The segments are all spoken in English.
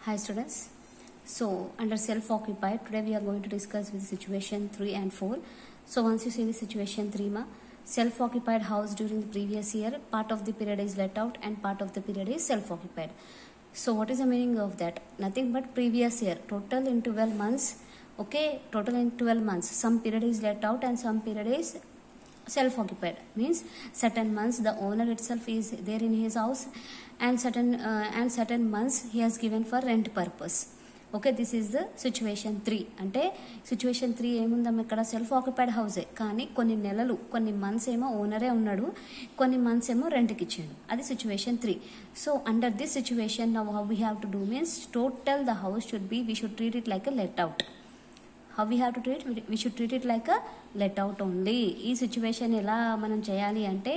Hi students. So under self-occupied, today we are going to discuss with situation 3 and 4. So once you see the situation 3 ma, self-occupied house during the previous year, part of the period is let out and part of the period is self-occupied. So what is the meaning of that? Nothing but previous year, total in 12 months. Okay, total in 12 months. Some period is let out and some period is self-occupied, means certain months the owner itself is there in his house and certain months he has given for rent purpose. Okay, this is the situation 3. అంటే situation 3 ఏముందమ్మ ఇక్కడ self occupied హౌసే, కానీ కొన్ని నెలలు కొన్ని months ఏమో ఓనరే ఉన్నాడు, కొన్ని months ఏమో రెంట్కి ఇచ్చాడు. అది situation 3. So under this situation now how we have to do means total the house should be, we should treat it like a let out. How we have to treat? We should treat it like a let out only. ఈ situation ఎలా మనం చేయాలి అంటే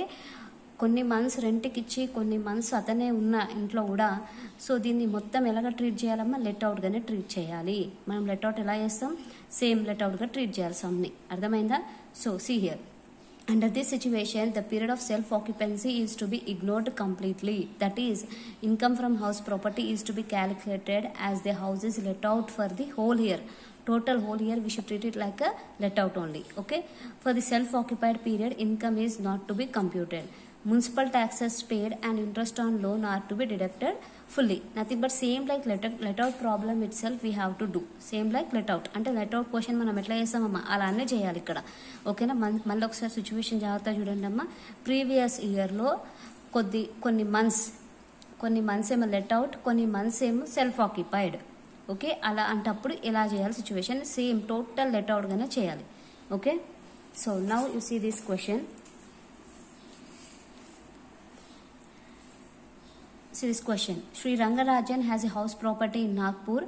కొన్ని months రెంట్కి ఇచ్చి కొన్ని months అతనే ఉన్న ఇంట్లో కూడా, సో దీన్ని మొత్తం ఎలాగ ట్రీట్ చేయాలమ్మా, లెట్ అవుట్గానే ట్రీట్ చేయాలి. మనం లెట్ అవుట్ ఎలా చేస్తాం, సేమ్ లెట్ అవుట్గా ట్రీట్ చేయాలి సమ్ని. అర్థమైందా? So see here, under this situation the period of self occupancy is to be ignored completely. That is, income from house property is to be calculated as the house is let out for the whole year. Total whole year we should treat it like a let out only. Okay, for the self occupied period income is not to be computed. Municipal taxes paid and interest on loan are to be deducted fully. Nothing but same like let out problem itself we have to do. Same like let out అంటే let out question మనం ఎట్లా చేస్తామమ్మా అలానే చేయాలి ఇక్కడ. ఓకేనా? మళ్ళీ ఒకసారి situation జాగ్రత్తగా చూడండి అమ్మా. ప్రీవియస్ ఇయర్లో కొన్ని మంత్స్ ఏమో లెట్ అవుట్, కొన్ని మంత్స్ ఏమో సెల్ఫ్ ఆక్యుపైడ్. ఓకే, అలా అంటప్పుడు ఎలా చేయాలి సిచ్యువేషన్, సేమ్ టోటల్ లెట్ అవుట్గానే చేయాలి. Okay, so now you see this question. See this question. Sri Rangarajan has a house property in Nagpur.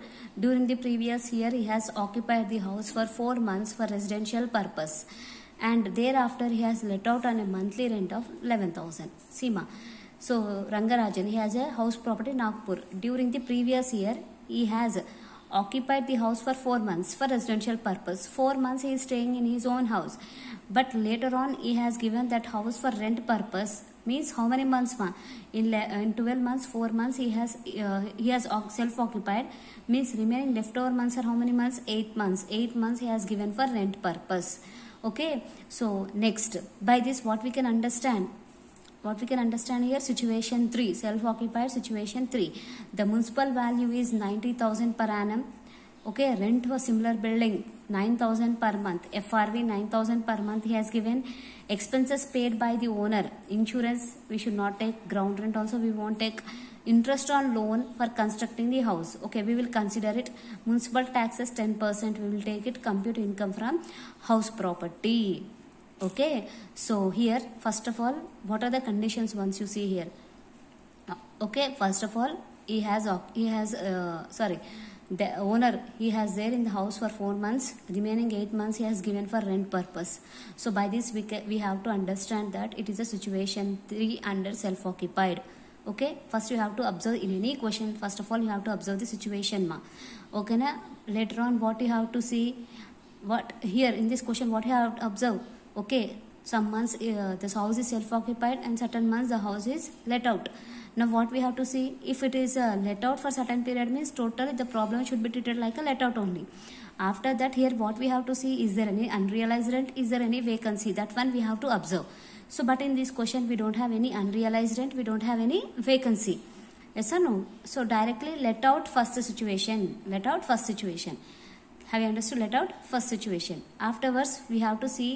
During the previous year, he has occupied the house for 4 months for residential purpose, and thereafter he has let out on a monthly rent of 11,000. Seema. So Rangarajan, he has a house property in Nagpur. During the previous year, he has occupied the house for 4 months for residential purpose. 4 months he is staying in his own house, but later on he has given that house for rent purpose. Means how many months ma? In 12 months, 4 months he has self occupied, means remaining leftover months are how many months? 8 months. 8 months he has given for rent purpose. Okay, so next, by this what we can understand here, situation 3, self occupied situation 3, the municipal value is 90,000 per annum. Okay, rent for similar building 9,000 per month, FRV 9,000 per month he has given. Expenses paid by the owner, insurance we should not take, ground rent also we won't take, interest on loan for constructing the house. Okay, we will consider it. Municipal taxes 10% we will take it. Compute income from house property. Okay, so here first of all what are the conditions once you see here. Okay, first of all the owner, he has there in the house for 4 months, remaining 8 months he has given for rent purpose. So by this we have to understand that it is a situation 3 under self occupied. Okay, first you have to observe in any question, first of all you have to observe the situation ma. Okay na? Later on what you have to see, what here in this question what you have to observe. Okay, some months this house is self occupied and certain months the house is let out. Now what we have to see, if it is let out for certain period means totally the problem should be treated like a let out only. After that here what we have to see, is there any unrealized rent, is there any vacancy, that one we have to observe. So but in this question we don't have any unrealized rent, we don't have any vacancy. Yes or no? So directly let out first situation. Have you understood? Let out first situation. Afterwards we have to see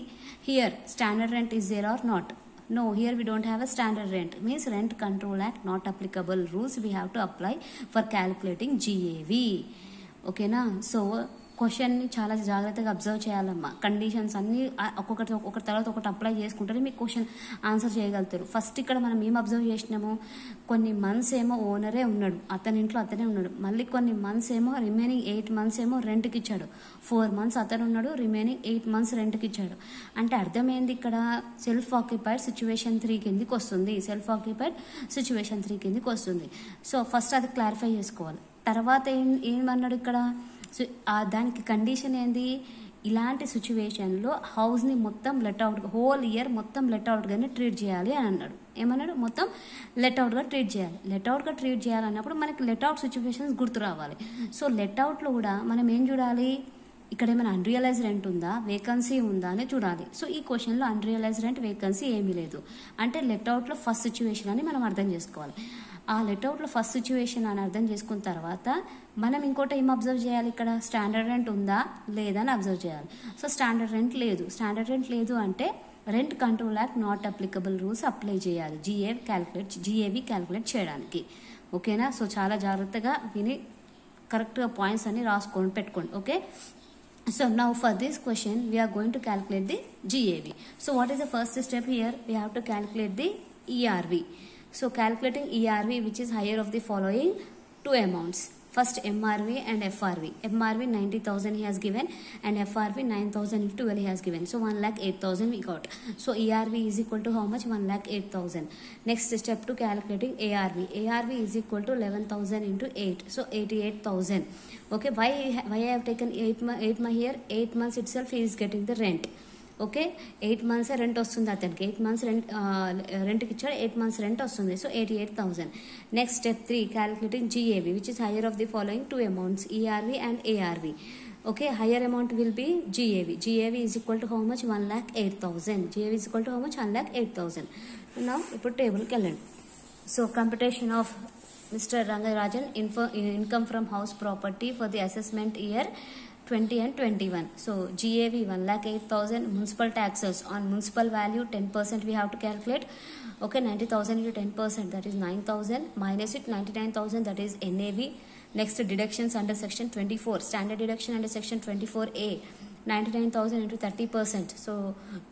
here standard rent is there or not. No, here we don't have a standard rent, means Rent Control Act not applicable rules we have to apply for calculating GAV. Okay na? So క్వశ్చన్ని చాలా జాగ్రత్తగా observe చేయాలమ్మా. Conditions అన్నీ ఒకటి తర్వాత ఒకటి apply చేసుకుంటే మీకు క్వశ్చన్ ఆన్సర్ చేయగలుగుతారు. ఫస్ట్ ఇక్కడ మనం ఏం అబ్జర్వ్ చేసినాము, కొన్ని మంత్స్ ఏమో ఓనరే ఉన్నాడు, అతని ఇంట్లో అతనే ఉన్నాడు, మళ్ళీ కొన్ని మంత్స్ ఏమో రిమైనింగ్ 8 మంత్స్ ఏమో రెంట్కి ఇచ్చాడు, 4 మంత్స్ అతను ఉన్నాడు, రిమైనింగ్ 8 మంత్స్ రెంట్కి ఇచ్చాడు. అంటే అర్థమైంది ఇక్కడ సెల్ఫ్ ఆక్యుపైడ్ సిచ్యువేషన్ 3 కిందికి వస్తుంది. సెల్ఫ్ ఆక్యుపైడ్ సిచ్యువేషన్ 3 కిందికి వస్తుంది. సో ఫస్ట్ అది క్లారిఫై చేసుకోవాలి. తర్వాత ఏమన్నాడు ఇక్కడ, సో దానికి కండిషన్ ఏంది, ఇలాంటి సిచ్యువేషన్లో హౌస్ని మొత్తం లెట్అవుట్ హోల్ ఇయర్ మొత్తం లెట్అవుట్గానే ట్రీట్ చేయాలి అని అన్నాడు. ఏమన్నాడు? మొత్తం లెట్అవుట్గా ట్రీట్ చేయాలి. లెట్అవుట్గా ట్రీట్ చేయాలన్నప్పుడు మనకి లెట్అవుట్ సిచ్యువేషన్స్ గుర్తు రావాలి. సో లెట్అవుట్లో కూడా మనం ఏం చూడాలి? ఇక్కడ ఏమైనా అన్రియలైజ్ రెంట్ ఉందా, వేకన్సీ ఉందా అని చూడాలి. సో ఈ క్వశ్చన్లో అన్రియలైజ్ రెంట్, వేకన్సీ ఏమీ లేదు. అంటే లెట్అవుట్లో ఫస్ట్ సిచ్యువేషన్ అని మనం అర్థం చేసుకోవాలి. ఆ లెట్అవుట్లో ఫస్ట్ సిచ్యువేషన్ అని అర్థం చేసుకున్న తర్వాత మనం ఇంకోటి ఏం అబ్జర్వ్ చేయాలి? ఇక్కడ స్టాండర్డ్ రెంట్ ఉందా లేదా అని అబ్జర్వ్ చేయాలి. సో స్టాండర్డ్ రెంట్ లేదు. స్టాండర్డ్ రెంట్ లేదు అంటే rent control act not applicable rules apply చేయాలి జిఏవి క్యాలిక్యులేట్ చేయడానికి. ఓకేనా? సో చాలా జాగ్రత్తగా విని కరెక్ట్గా పాయింట్స్ అన్ని రాసుకొని పెట్టుకోండి. Okay. So now for this question we are going to calculate the GAV. So what is the first step here? We have to calculate the ERV. So calculating ERV, which is higher of the following two amounts. First MRV and FRV. MRV 90,000 he has given and FRV 9,000 into 12 he has given. So 1,08,000 we got. So ERV is equal to how much? 1,08,000. Next step to calculating ARV. ARV is equal to 11,000 into 8. So 88,000. Okay. Why I have taken 8 months here? 8 months itself he is getting the rent. Okay 8 months rent వస్తుంది అతనికి. 8 months రెంట్కి ఇచ్చాడు, 8 months rent వస్తుంది. So 88,000. Next step 3 calculating GAV which is higher of the following two amounts ERV and ARV. Okay, higher amount will be GAV. GAV is equal to how much? 1,08,000. GAV is equal to how much? 1,08,000. నా ఇప్పుడు టేబుల్కి వెళ్ళండి. So computation of Mr. Rangarajan income from house property for the assessment year 20 and 21. So GAV 1,08,000. Municipal taxes on municipal value 10% we have to calculate. Okay, 90,000 into 10%, that is 9,000. Minus it 99,000, that is NAV. Next deductions under section 24. Standard deduction under section 24A. 99,000 into 30%. So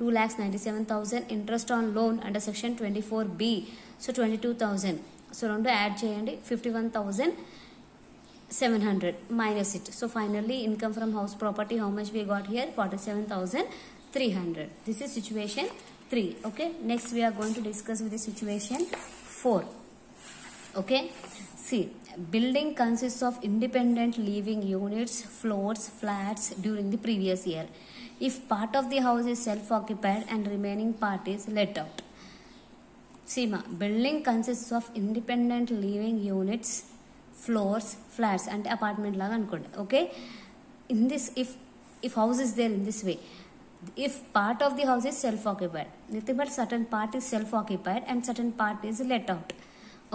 2,97,000. Interest on loan under section 24B. So 22,000. So రెండు add చేయండి 51,700 minus it. So finally income from house property how much we got here? 47,300. This is situation 3. Okay, next we are going to discuss with the situation 4. Okay, see, building consists of independent living units, floors, flats during the previous year. If part of the house is self-occupied and remaining part is let out. Seema, building consists of independent living units, floors, flats and apartment laga anukondi. Okay, in this if house is there in this way, if part of the house is self occupied, nothing but certain part is self occupied and certain part is let out.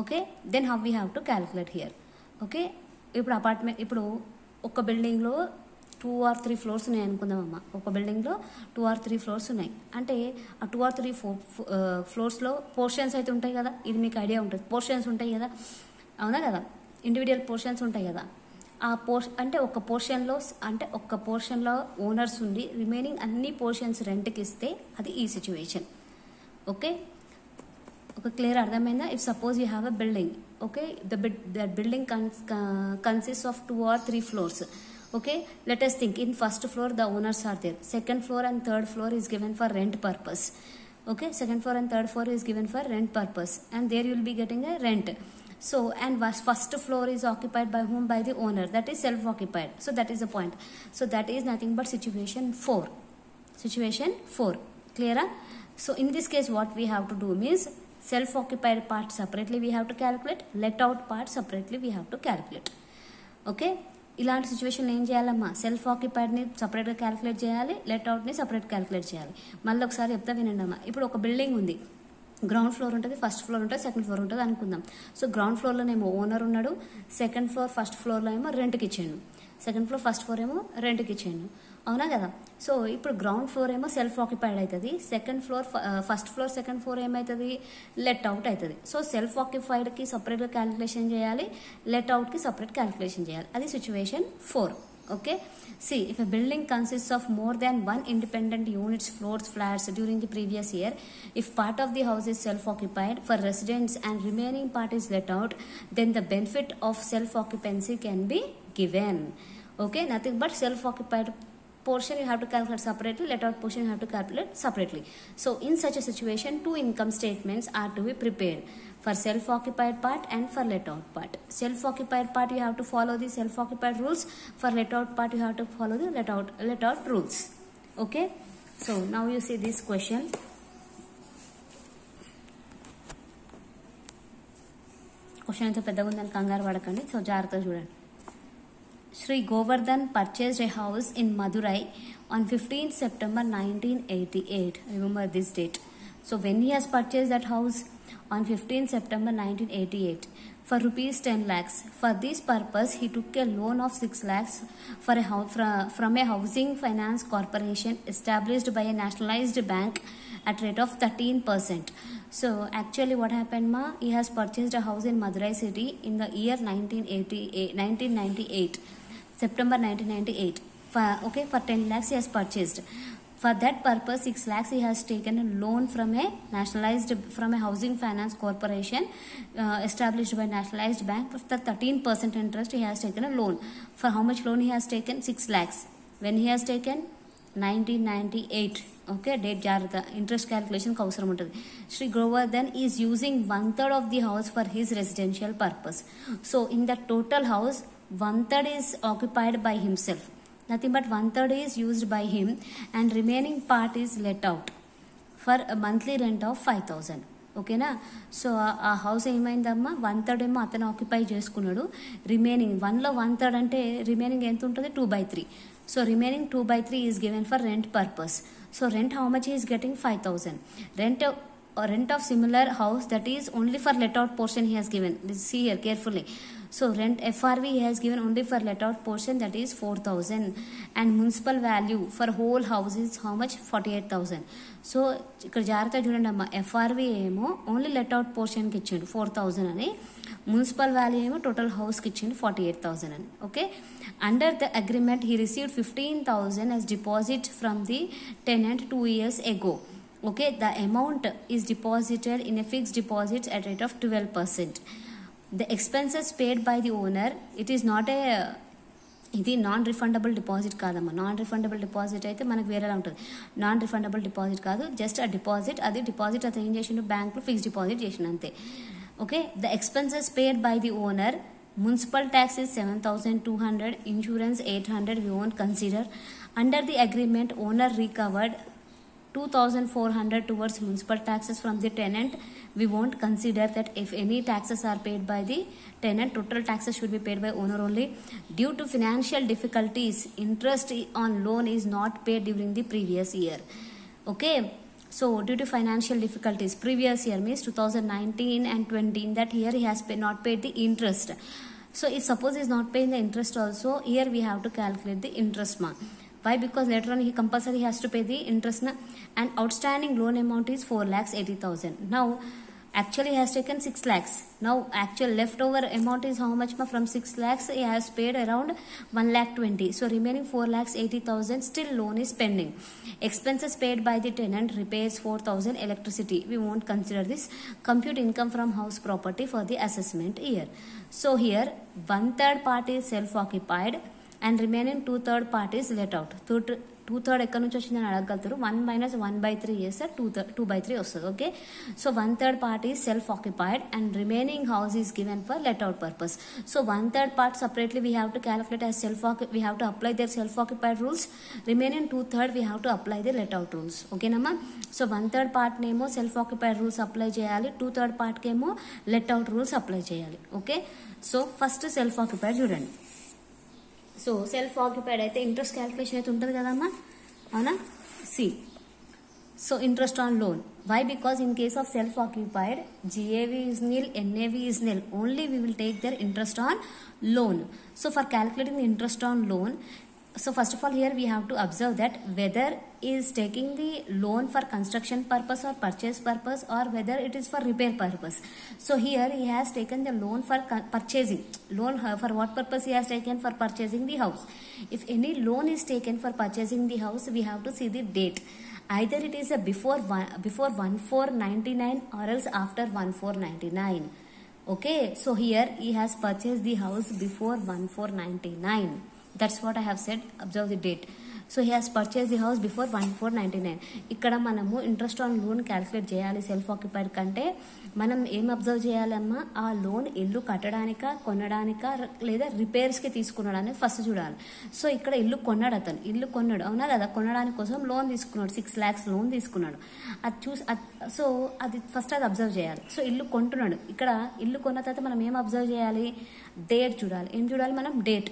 Okay, then how we have to calculate here? Okay, ఇప్పుడు apartment ఇప్పుడు ఒక building లో 2 or 3 floors ఉన్నాయి అనుకుందామమ్మా. ఒక బిల్డింగ్లో 2 or 3 floors ఉన్నాయి అంటే ఆ 2 or 3 ఫ్లోర్స్లో పోర్షన్స్ అయితే ఉంటాయి కదా. ఇది మీకు ఐడియా ఉంటుంది, పోర్షన్స్ ఉంటాయి కదా, అవునా కదా, ఇండివిజువల్ పోర్షన్స్ ఉంటాయి కదా. ఆ అంటే ఒక్క పోర్షన్లో ఓనర్స్ ఉండి రిమైనింగ్ అన్ని పోర్షన్స్ రెంట్కి ఇస్తే అది ఈ సిచ్యువేషన్. ఓకే, ఒక క్లియర్ అర్థమైందా? If suppose you have a building, okay, that building consist of 2 or 3 floors. Okay, let us think. In first floor the owners are there. Second floor and third floor is given for rent purpose. Okay, second floor and third floor is given for rent purpose and there you will be getting a rent. So and first floor is occupied by whom? By the owner, that is self occupied. So that is the point. So that is nothing but situation 4. Situation 4. Clear? So in this case what we have to do means self occupied part separately we have to calculate, let out part separately we have to calculate. Okay, ఇలాంటి సిచ్యువేషన్లో ఏం చేయాలమ్మా? Self ఆక్యుపైడ్ని సపరేట్గా calculate చేయాలి, let అవుట్ని separate calculate చేయాలి. మళ్ళీ ఒకసారి చెప్తా వినండి అమ్మా. ఇప్పుడు ఒక బిల్డింగ్ ఉంది, గ్రౌండ్ ఫ్లోర్ ఉంటుంది, ఫస్ట్ ఫ్లోర్ ఉంటుంది, సెకండ్ ఫ్లోర్ ఉంటుంది అనుకుందాం. సో గ్రౌండ్ ఫ్లోర్లోనేమో ఓనర్ ఉన్నాడు, సెకండ్ ఫ్లోర్ ఫస్ట్ ఫ్లోర్లో ఏమో రెంట్కి ఇచ్చాను, సెకండ్ ఫ్లోర్ ఫస్ట్ ఫ్లోర్ ఏమో రెంట్కి ఇచ్చాను, అవునా కదా. సో ఇప్పుడు గ్రౌండ్ ఫ్లోర్ ఏమో సెల్ఫ్ ఆక్యుపైడ్ అవుతుంది, second floor first floor second floor ఏమవుతుంది? లెట్ అవుట్ అవుతుంది. సో సెల్ఫ్ ఆక్యుపైడ్కి సపరేట్గా క్యాలిక్యులేషన్ చేయాలి, లెట్ అవుట్కి సపరేట్ క్యాలిక్యులేషన్ చేయాలి. అది situation 4. Okay, see, if a building consists of more than one independent units, floors, flats during the previous year, if part of the house is self-occupied for residents and remaining part is let out, then the benefit of self-occupancy can be given. Okay, nothing but self-occupied portion you have to calculate separately, let out portion you have to calculate separately. So in such a situation, two income statements are to be prepared for self-occupied part and for let-out part. Self-occupied part you have to follow the self-occupied rules. For let-out part you have to follow the let-out rules. Okay. So now you see this question. Question అయితే పెద్దగా ఉందని కంగారు పడకండి. So జాగ్రత్తగా చూడండి. Sri Govardhan purchased a house in Madurai on 15th September 1988. Remember this date. So when he has purchased that house on 15th September 1988 for rupees 10 lakhs. For this purpose, he took a loan of 6 lakhs for a from a housing finance corporation established by a nationalized bank at rate of 13%. So actually what happened ma, he has purchased a house in Madurai city in the year 1998, September 1998. For 10 lakhs he has purchased. For that purpose 6 lakhs he has taken a loan from a housing finance corporation established by nationalized bank. For the 13% interest he has taken a loan. For how much loan he has taken? 6 lakhs. When he has taken? 1998. Okay, date jarata interest calculation ku avasaram untadi. Sri Govardhan is using 1/3 of the house for his residential purpose. So in the total house 1/3 is occupied by himself. Nothing but 1/3 is used by him and remaining part is let out for a monthly rent of 5,000. ఓకేనా. So ఆ house ఏమైందమ్మా 1/3 ఏమో అతను occupy చేసుకున్నాడు. Remaining 1లో 1/3 అంటే remaining ఎంత ఉంటుంది 2/3. So remaining 2/3 is given for rent purpose. So rent how much is getting 5,000. Rent of similar house, that is only for let out portion he has given. See here carefully. So rent FRV he has given only for let out portion, that is 4,000, and municipal value for whole house is how much 48,000. So ikkada jarata chudandi amma, FRV emo only let out portion ki ichchindu 4,000 ani, municipal value emo total house ki ichchindu 48,000 ani. Okay, under the agreement he received 15,000 as deposit from the tenant 2 years ago. Okay, the amount is deposited in a fixed deposit at rate of 12%. The expenses paid by the owner, it is not a ఇది non refundable deposit కాదమ్మా. Non refundable deposit అయితే మనకు వేరేలా ఉంటుంది. Non refundable deposit కాదు, just ఆ deposit. అది deposit అతను ఏం చేసిండు, బ్యాంకులో ఫిక్స్డ్ డిపాజిట్ చేసిన అంతే. Okay, the expenses paid by the owner, municipal tax is 7,200, insurance 800, we won't consider. Under the agreement, owner recovered 2,400 towards municipal taxes from the tenant. We won't consider that. If any taxes are paid by the tenant, total taxes should be paid by owner only. Due to financial difficulties, interest on loan is not paid during the previous year. Okay, so due to financial difficulties, previous year means 2019 and 20, in that year he has not paid the interest. So if suppose he is not paying the interest also, here we have to calculate the interest ma. Why? Because later on he compulsory has to pay the interest na, and outstanding loan amount is 4,80,000. Now actually he has taken 6 lakhs. Now actual leftover amount is how much ma? From 6 lakhs he has paid around 1,20,000. So remaining 4,80,000 still loan is pending. Expenses paid by the tenant, repairs 4,000, electricity, we won't consider this. Compute income from house property for the assessment year. So here 1/3 part is self-occupied and remaining 2/3 part is let out. 2/3 ఎక్కడి నుంచి వచ్చిందని అడగలుగుతారు. 1 minus 1/3 చేస్తే 2/3 వస్తుంది. Okay, so 1/3 part is self-occupied and remaining house is given for let out purpose. So 1/3 part separately we have to calculate as we have to apply their self-occupied rules. Remaining 2/3 we have to apply the let out rules. Okay నమ్మా. So 1/3 part నేమో self-occupied rules apply చేయాలి, 2/3 part కేమో let out rules apply చేయాలి. Okay, so first self-occupied చూడండి. సో self occupied అయితే interest calculation అయితే ఉంటుంది కదమ్మా, అవునా. See, so interest on loan. Why? Because in case of self occupied GAV is nil, NAV is nil. Only we will take their interest on loan. So for calculating the interest on loan, so first of all here we have to observe that whether is taking the loan for construction purpose or purchase purpose, or whether it is for repair purpose. So here he has taken the loan for purchasing. Loan for what purpose he has taken? For purchasing the house. If any loan is taken for purchasing the house, we have to see the date. Either it is a before 1/4/99 or else after 1/4/99. Okay, so here he has purchased the house before 1/4/99. That's what I have said. Observe the date. So he has purchase the house before 1499. ఇక్కడ మనము interest on loan calculate చేయాలి self occupied కంటే. మనం ఏం observe చేయాలమ్మా, ఆ loan ఇల్లు కట్టడానిక, కొనడానిక, లేదా రిపేర్స్కి తీసుకున్నాడని ఫస్ట్ చూడాలి. సో ఇక్కడ ఇల్లు కొన్నాడు, అతను ఇల్లు కొన్నాడు, అవునా కదా, కొనడానికి కోసం లోన్ తీసుకున్నాడు, 6 lakhs లోన్ తీసుకున్నాడు. అది చూసి సో అది ఫస్ట్ అది అబ్జర్వ్ చేయాలి. సో ఇల్లు కొంటున్నాడు, ఇక్కడ ఇల్లు కొన్న తర్వాత మనం ఏం అబ్జర్వ్ చేయాలి, డేట్ చూడాలి. ఏం చూడాలి మనం, డేట్.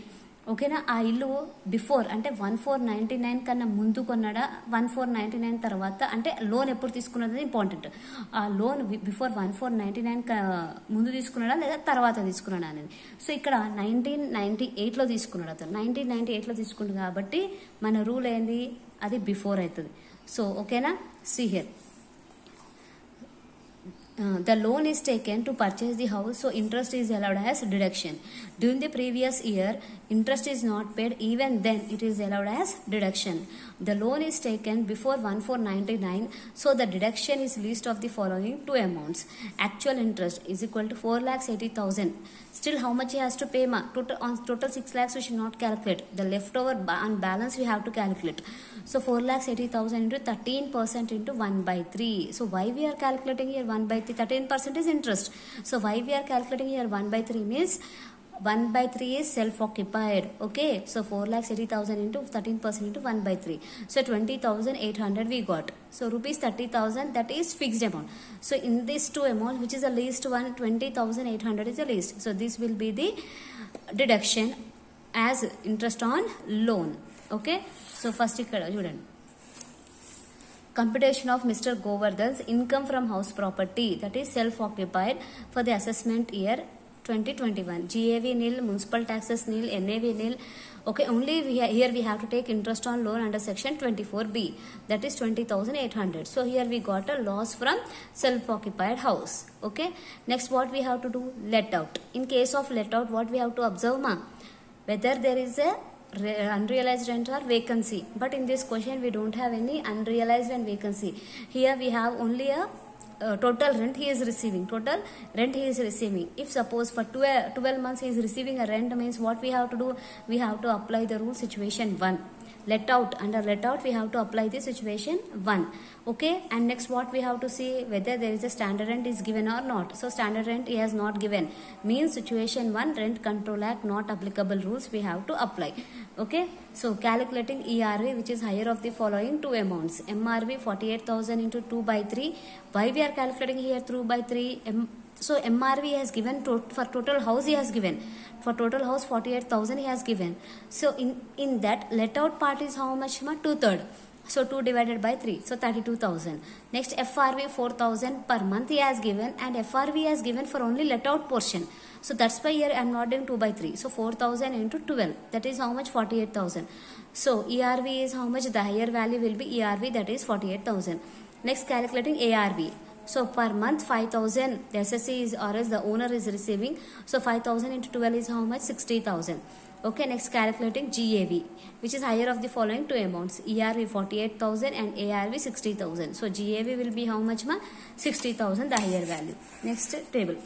ఓకేనా, ఆ ఇల్లు బిఫోర్ అంటే 1499 కన్నా ముందు కొన్నాడా, 1499 తర్వాత అంటే లోన్ ఎప్పుడు తీసుకున్నది ఇంపార్టెంట్. ఆ లోన్ బిఫోర్ 1499 ముందు తీసుకున్నాడా లేదా తర్వాత తీసుకున్నాడా అనేది. సో ఇక్కడ 1998లో తీసుకున్నాడు అతను, 1998లో తీసుకున్నాడు కాబట్టి మన రూల్ ఏంది, అది బిఫోర్ అవుతుంది. సో ఓకేనా, see here. The loan is taken to purchase the house, so interest is allowed as deduction. During the previous year, interest is not paid, even then it is allowed as deduction. The loan is taken before 1499, so the deduction is least of the following two amounts. Actual interest is equal to 4,80,000. Still how much he has to pay, ma? Total 6 lakhs we should not calculate. The leftover on balance we have to calculate. So 4,80,000 into 13% into 1/3. So why we are calculating here 1/3? 13% is interest. So why we are calculating here 1/3 means 1/3 is self-occupied. Okay, so 4,80,000 into 13% into 1/3. So 20,800 we got. So rupees 30,000, that is fixed amount. So in these two amounts, which is the least one, 20,800 is the least. So this will be the deduction as interest on loan. Okay, so first ikkada chudandi, computation of Mr. Govardhan's income from house property, that is self-occupied, for the assessment year 2021. GAV nil, municipal taxes nil, NAV nil. Okay, only here we have to take interest on loan under section 24B, that is 20,800. So here we got a loss from self-occupied house. Okay, next what we have to do, let out. In case of let out, what we have to observe, ma, whether there is a unrealized rent or vacancy. But in this question we don't have any unrealized and vacancy. Here we have only a total rent he is receiving. Total rent he is receiving. If suppose for 12 months he is receiving a rent, means what we have to do, we have to apply the rule situation 1. Let out, under let out we have to apply the situation 1. Okay, and next what we have to see, whether there is a standard rent is given or not. So standard rent he has not given, means situation 1, Rent Control Act not applicable rules we have to apply. Okay, so calculating ERV, which is higher of the following two amounts. MRV 48,000 into 2/3. Why we are calculating here 2/3? So MRV has given for total house he has given. For total house 48,000 he has given. So in that let out part is how much, ma? 2/3. So 2 divided by 3. So 32,000. Next FRV 4,000 per month he has given, and FRV has given for only let out portion. So that's why here I am not doing 2/3. So 4,000 into 12. That is how much? 48,000. So ERV is how much? The higher value will be ERV, that is 48,000. Next calculating ARV. So per month 5,000 the SSC is, or else the owner is receiving. So 5,000 into 12 is how much? 60,000. Okay, next calculating GAV, which is higher of the following two amounts. ERV 48,000 and ARV 60,000. So GAV will be how much, ma? 60,000, the higher value. Next table.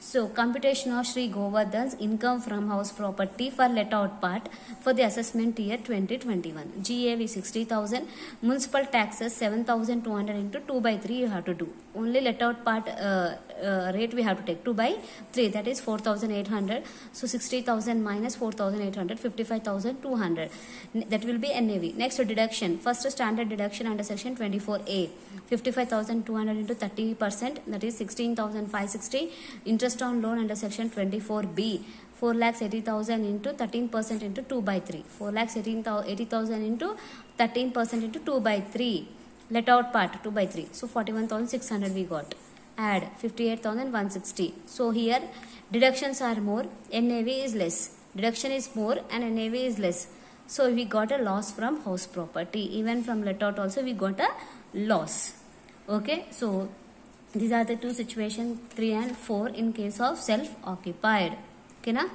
So computation of Sri Govardhan's income from house property for let out part for the assessment year 2021. GAV 60,000, municipal taxes 7,200 into 2/3 you have to do. Only let out part rate we have to take 2/3, that is 4,800. So 60,000 minus 4,800, 55,200. That will be NAV. Next deduction, first standard deduction under section 24A, 55,200 into 30%, that is 16,560. Interest on loan under section 24B, 4,80,000 into 13% into 2/3. 4,80,000 into 13% into 2/3. Let out part 2/3. So 41,600 we got. Add 58,160. So here deductions are more, NAV is less. Deduction is more and NAV is less. So we got a loss from house property. Even from let out also we got a loss. Okay, so these are the two situations 3 and 4 in case of self-occupied. Okay na?